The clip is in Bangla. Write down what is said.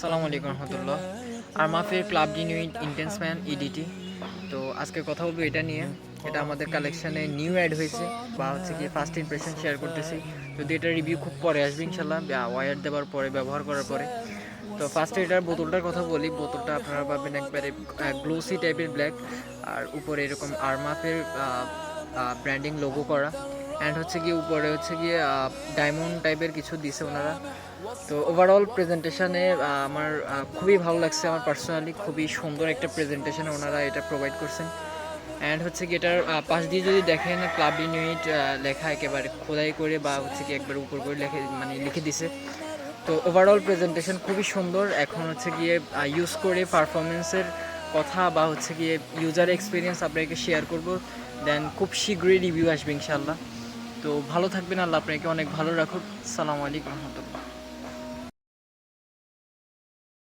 সালামু আলাইকুম রহমতুল্লাহ। আর মাফের ক্লাব ডিনুইট ইন্টেন্সম্যান ইডিটি। তো আজকে কথা বলবো এটা নিয়ে। এটা আমাদের কালেকশানে নিউ অ্যাড হয়েছে বা হচ্ছে কি ফার্স্ট ইমপ্রেশন শেয়ার করতেছি। যদি এটা রিভিউ খুব পরে আসবে ইনশাল্লাহ, ওয়্যার দেওয়ার পরে, ব্যবহার করার পরে। তো ফার্স্টে এটার বোতলটার কথা বলি। বোতলটা আপনারা পাবেন একবারে গ্লোসি টাইপের ব্ল্যাক, আর উপরে এরকম আরমাফের ব্র্যান্ডিং লোগো করা। অ্যান্ড হচ্ছে গিয়ে উপরে হচ্ছে গিয়ে ডায়মন্ড টাইপের কিছু দিছে ওনারা। তো ওভারঅল প্রেজেন্টেশনে আমার খুবই ভালো লাগছে। আমার পার্সোনালি খুবই সুন্দর একটা প্রেজেন্টেশনে ওনারা এটা প্রোভাইড করছেন। অ্যান্ড হচ্ছে কি এটার পাশ দিয়ে যদি দেখেন ক্লাব ইউনিট লেখা একেবারে খোদাই করে বা হচ্ছে কি একবার উপর করে লিখে দিছে। তো ওভারঅল প্রেজেন্টেশন খুবই সুন্দর। এখন হচ্ছে গিয়ে ইউজ করে পারফরমেন্সের কথা বা হচ্ছে গিয়ে ইউজার এক্সপিরিয়েন্স আপনাকে শেয়ার করব। দেন খুব শীঘ্রই রিভিউ আসবে ইনশাল্লাহ। তো ভালো থাকবেন, আল্লাহ আপনাকে অনেক ভালো রাখুক। আসসালামু আলাইকুম রহমতুল্লাহ।